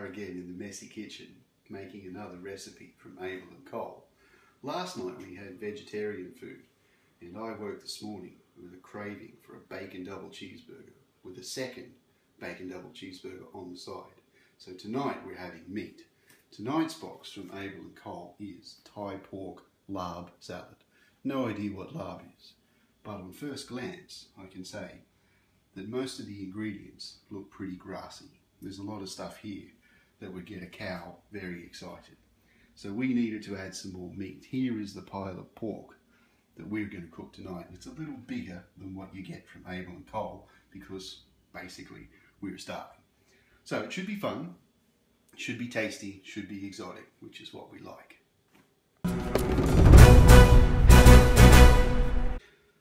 are again in the messy kitchen, making another recipe from Abel and Cole. Last night we had vegetarian food, and I woke this morning with a craving for a bacon double cheeseburger, with a second bacon double cheeseburger on the side. So tonight we're having meat. Tonight's box from Abel and Cole is Thai pork larb salad. No idea what larb is, but on first glance I can say that most of the ingredients look pretty grassy. There's a lot of stuff here that would get a cow very excited. So we needed to add some more meat. Here is the pile of pork that we're going to cook tonight. It's a little bigger than what you get from Abel and Cole because basically we're starving. So it should be fun, it should be tasty, it should be exotic, which is what we like.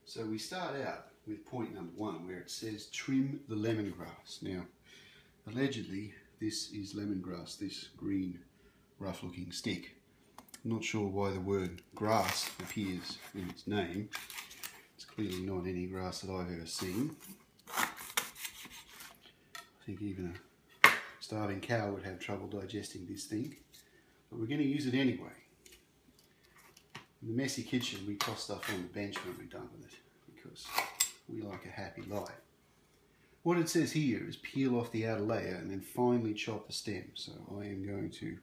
So we start out with point number 1, where it says trim the lemongrass. Now, allegedly this is lemongrass, this green rough looking stick. I'm not sure why the word grass appears in its name. It's clearly not any grass that I've ever seen. I think even a starving cow would have trouble digesting this thing, but we're going to use it anyway. In the messy kitchen we toss stuff on the bench when we're done with it because we like a happy life. What it says here is peel off the outer layer and then finely chop the stem. So I am going to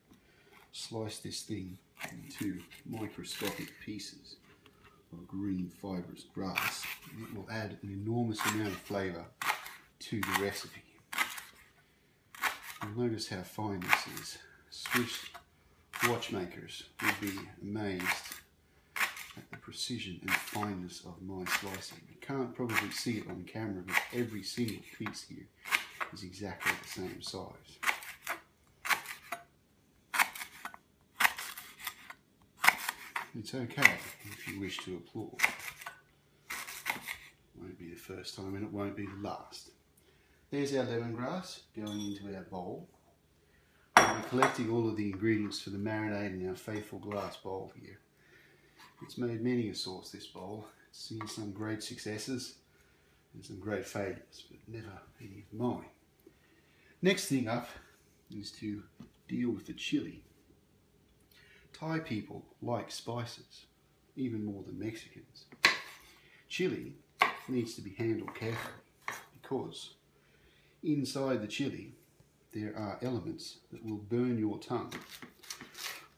slice this thing into microscopic pieces of green fibrous grass. It will add an enormous amount of flavour to the recipe. You'll notice how fine this is. Swiss watchmakers will be amazed at the precision and fineness of my slicing. You can't probably see it on camera, but every single piece here is exactly the same size. It's okay if you wish to applaud. It won't be the first time and it won't be the last. There's our lemongrass going into our bowl. We're collecting all of the ingredients for the marinade in our faithful glass bowl here. It's made many a sauce, this bowl. It's seen some great successes and some great failures, but never any of mine. Next thing up is to deal with the chili. Thai people like spices, even more than Mexicans. Chili needs to be handled carefully because inside the chili there are elements that will burn your tongue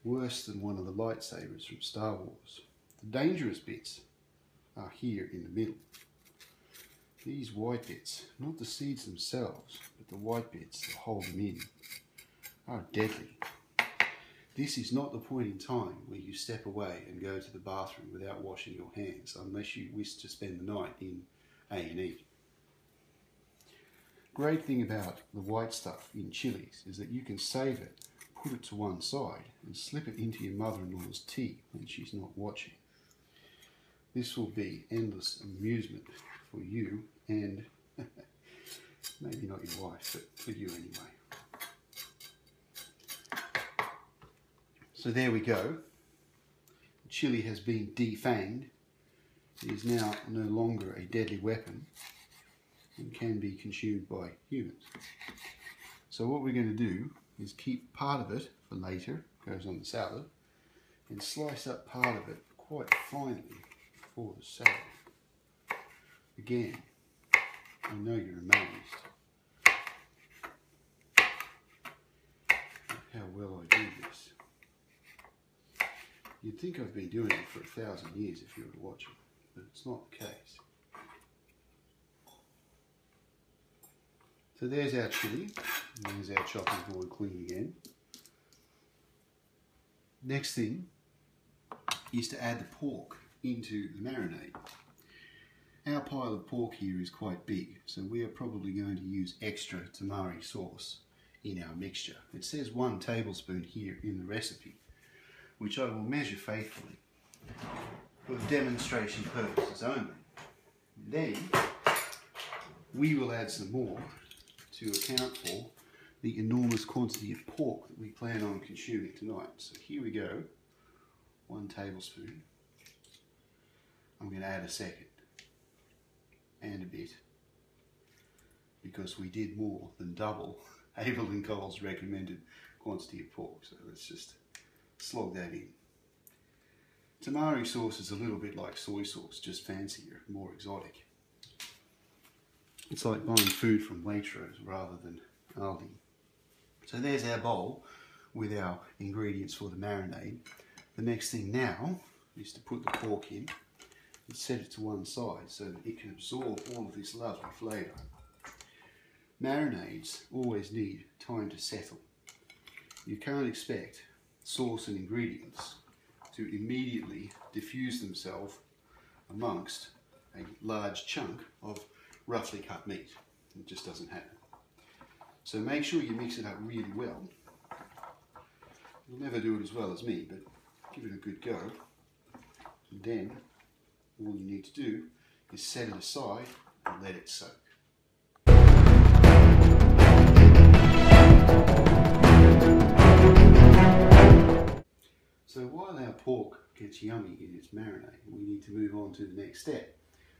worse than one of the lightsabers from Star Wars. The dangerous bits are here in the middle. These white bits, not the seeds themselves, but the white bits that hold them in, are deadly. This is not the point in time where you step away and go to the bathroom without washing your hands, unless you wish to spend the night in A&E. Great thing about the white stuff in chilies is that you can save it, put it to one side, and slip it into your mother-in-law's tea when she's not watching. This will be endless amusement for you and maybe not your wife, but for you anyway. So there we go. The chili has been defanged. It is now no longer a deadly weapon and can be consumed by humans. So what we're going to do is keep part of it for later, goes on the salad, and slice up part of it quite finely for the salad. Again, I know you're amazed at how well I do this. You'd think I've been doing it for 1,000 years if you were to watch it, but it's not the case. So there's our chili, and there's our chopping board clean again. Next thing is to add the pork into the marinade. Our pile of pork here is quite big, so we are probably going to use extra tamari sauce in our mixture. It says 1 tablespoon here in the recipe, which I will measure faithfully for demonstration purposes only. Then we will add some more to account for the enormous quantity of pork that we plan on consuming tonight. So here we go, 1 tablespoon. I'm going to add a second and a bit because we did more than double Abel and Cole's recommended quantity of pork, so let's just slog that in. Tamari sauce is a little bit like soy sauce, just fancier, more exotic. It's like buying food from Waitrose rather than Aldi. So there's our bowl with our ingredients for the marinade. The next thing now is to put the pork in and set it to one side so that it can absorb all of this lovely flavour. Marinades always need time to settle. You can't expect sauce and ingredients to immediately diffuse themselves amongst a large chunk of roughly cut meat. It just doesn't happen. So make sure you mix it up really well. You'll never do it as well as me, but give it a good go. And then all you need to do is set it aside and let it soak. So while our pork gets yummy in its marinade, we need to move on to the next step,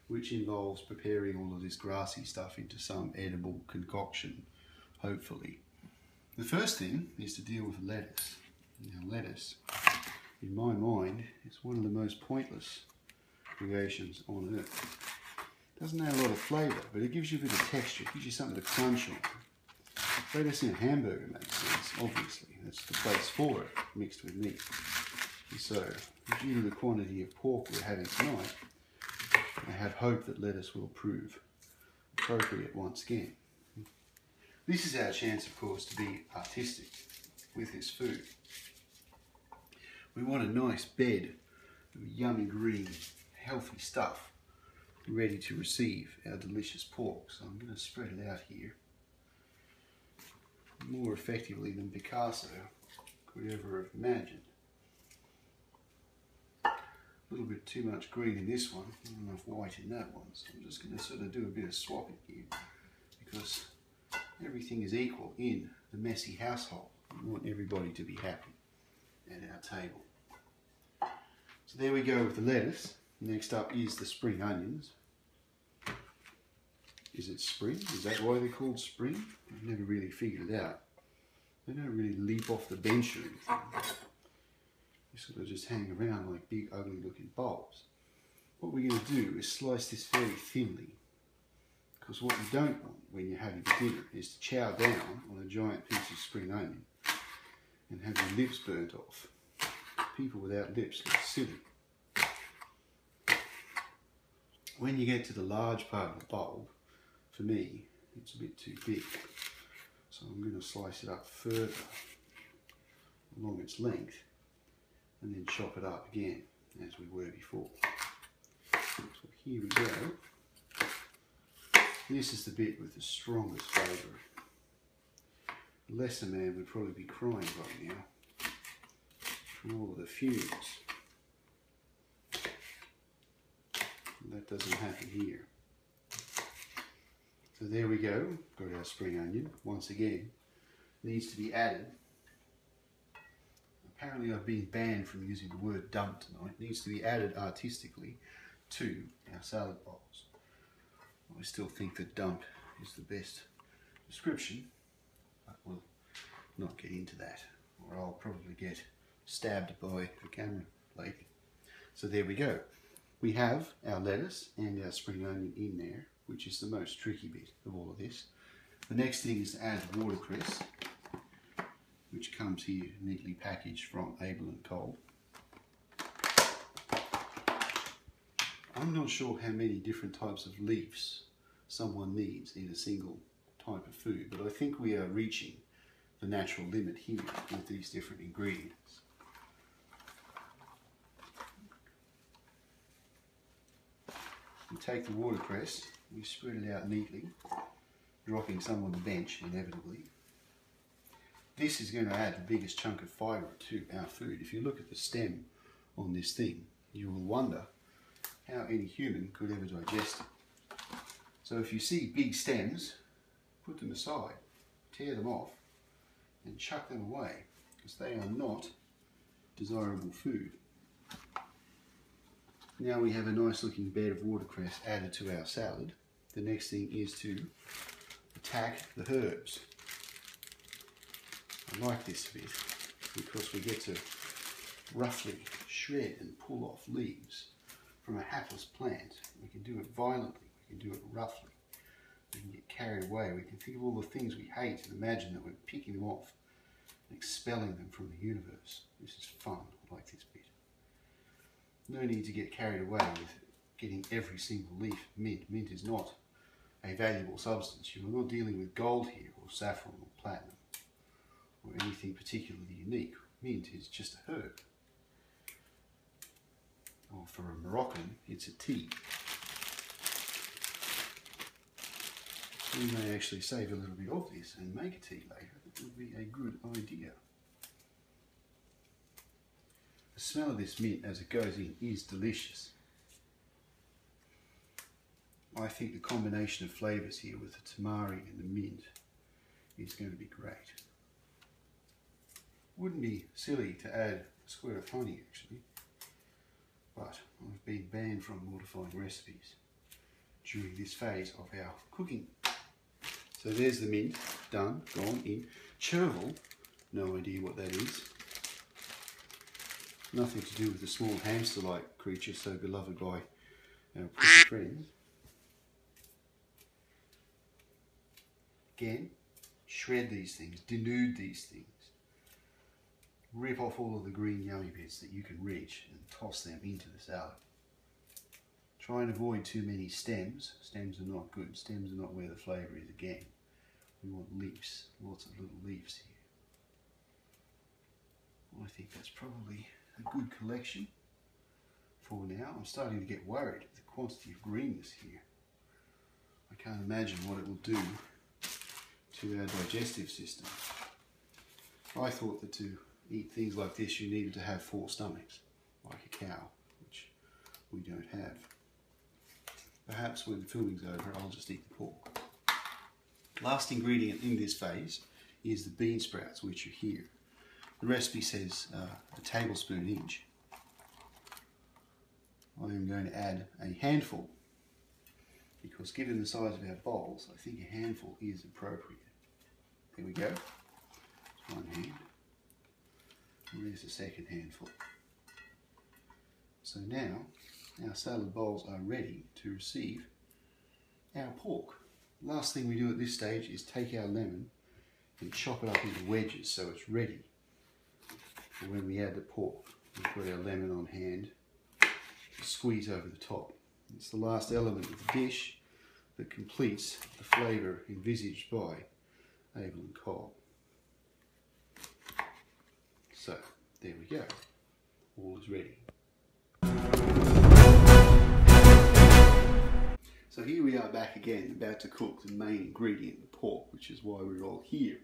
which involves preparing all of this grassy stuff into some edible concoction, hopefully. The first thing is to deal with lettuce. Now lettuce, in my mind, is one of the most pointless creations on earth. It doesn't add a lot of flavour, but it gives you a bit of texture, it gives you something to crunch on. Lettuce in a hamburger makes sense, obviously. That's the place for it, mixed with meat. And so, due to the quantity of pork we're having tonight, I have hope that lettuce will prove appropriate once again. This is our chance, of course, to be artistic with this food. We want a nice bed of yummy green, healthy stuff ready to receive our delicious pork. So I'm going to spread it out here more effectively than Picasso could ever have imagined. A little bit too much green in this one, not enough white in that one, so I'm just going to sort of do a bit of swapping here because everything is equal in the messy household. We want everybody to be happy at our table. So there we go with the lettuce. Next up is the spring onions. Is it spring? Is that why they're called spring? I've never really figured it out. They don't really leap off the bench or anything. They sort of just hang around like big ugly looking bulbs. What we're going to do is slice this very thinly, because what you don't want when you're having dinner is to chow down on a giant piece of spring onion and have your lips burnt off. People without lips look silly. When you get to the large part of the bulb, for me, it's a bit too big. So I'm going to slice it up further along its length and then chop it up again as we were before. So here we go. This is the bit with the strongest flavour. A lesser man would probably be crying right now from all of the fumes. And that doesn't happen here. So there we go, got our spring onion. Once again, needs to be added. Apparently I've been banned from using the word dump tonight. It needs to be added artistically to our salad bowls. I still think that dump is the best description, but we'll not get into that, or I'll probably get stabbed by the camera lady. So there we go. We have our lettuce and our spring onion in there, which is the most tricky bit of all of this. The next thing is to add the watercress, which comes here neatly packaged from Abel and Cole. I'm not sure how many different types of leaves someone needs in a single type of food, but I think we are reaching the natural limit here with these different ingredients. We take the watercress, we spread it out neatly, dropping some on the bench inevitably. This is going to add the biggest chunk of fibre to our food. If you look at the stem on this thing, you will wonder how any human could ever digest it. So if you see big stems, put them aside, tear them off and chuck them away, because they are not desirable food. Now we have a nice looking bed of watercress added to our salad. The next thing is to attack the herbs. I like this bit because we get to roughly shred and pull off leaves from a hapless plant. We can do it violently, we can do it roughly. We can get carried away, we can think of all the things we hate and imagine that we're picking them off and expelling them from the universe. This is fun, I like this bit. No need to get carried away with getting every single leaf mint. Mint is not a valuable substance. You are not dealing with gold here, or saffron, or platinum, or anything particularly unique. Mint is just a herb. Or for a Moroccan, it's a tea. We may actually save a little bit of this and make a tea later. That would be a good idea. The smell of this mint as it goes in is delicious. I think the combination of flavours here with the tamari and the mint is going to be great. Wouldn't be silly to add a squirt of honey actually, but I've been banned from mortifying recipes during this phase of our cooking. So there's the mint, done, gone in. Chervil, no idea what that is. Nothing to do with the small hamster-like creature so beloved by our pretty friends. Again, shred these things, denude these things. Rip off all of the green yummy bits that you can reach and toss them into the salad. Try and avoid too many stems. Stems are not good. Stems are not where the flavour is again. We want leaves, lots of little leaves here. I think that's probably a good collection for now. I'm starting to get worried at the quantity of greenness here. I can't imagine what it will do to our digestive system. I thought that to eat things like this you needed to have 4 stomachs, like a cow, which we don't have. Perhaps when the filming's over I'll just eat the pork. Last ingredient in this phase is the bean sprouts, which are here. The recipe says a tablespoon each. I am going to add a handful because given the size of our bowls I think a handful is appropriate. There we go, that's one hand, and there's the second handful. So now our salad bowls are ready to receive our pork. Last thing we do at this stage is take our lemon and chop it up into wedges so it's ready for when we add the pork. We've got our lemon on hand to squeeze over the top. It's the last element of the dish that completes the flavour envisaged by Abel and Cobb. So, there we go. All is ready. So here we are back again, about to cook the main ingredient, the pork, which is why we're all here.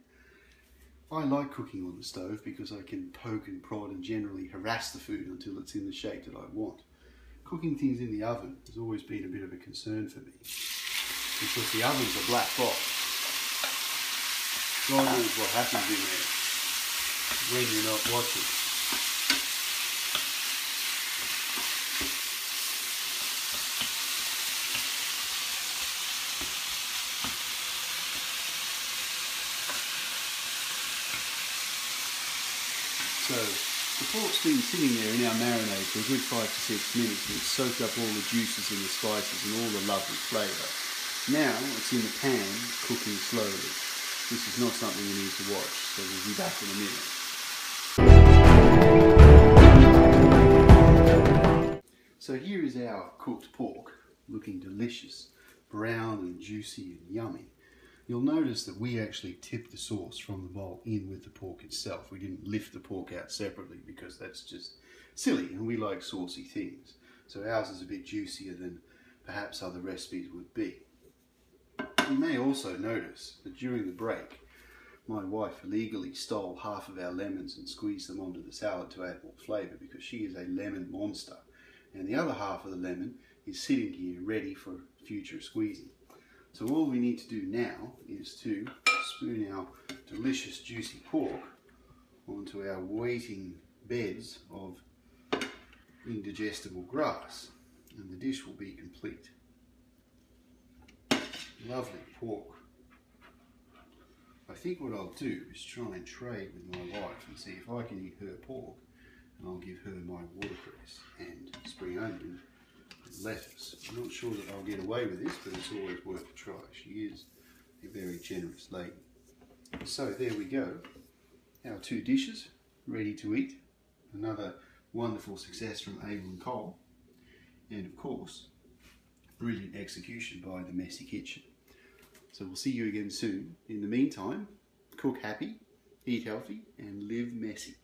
I like cooking on the stove because I can poke and prod and generally harass the food until it's in the shape that I want. Cooking things in the oven has always been a bit of a concern for me because the oven's a black box. God knows what happens in there when you're not watching. So the pork's been sitting there in our marinade for a good 5 to 6 minutes and it's soaked up all the juices and the spices and all the lovely flavour. Now it's in the pan cooking slowly. This is not something you need to watch, so we'll be back in a minute. So here is our cooked pork, looking delicious, brown and juicy and yummy. You'll notice that we actually tipped the sauce from the bowl in with the pork itself. We didn't lift the pork out separately because that's just silly and we like saucy things. So ours is a bit juicier than perhaps other recipes would be. You may also notice that during the break, my wife illegally stole half of our lemons and squeezed them onto the salad to add more flavour because she is a lemon monster. And the other half of the lemon is sitting here ready for future squeezing. So all we need to do now is to spoon our delicious juicy pork onto our waiting beds of indigestible grass and the dish will be complete. Lovely pork. I think what I'll do is try and trade with my wife and see if I can eat her pork, and I'll give her my watercress and spring onion and lettuce. I'm not sure that I'll get away with this, but it's always worth a try. She is a very generous lady. So there we go, our 2 dishes ready to eat. Another wonderful success from Abel and Cole, and of course brilliant execution by the Messy Kitchen. So we'll see you again soon. In the meantime, cook happy, eat healthy and live messy.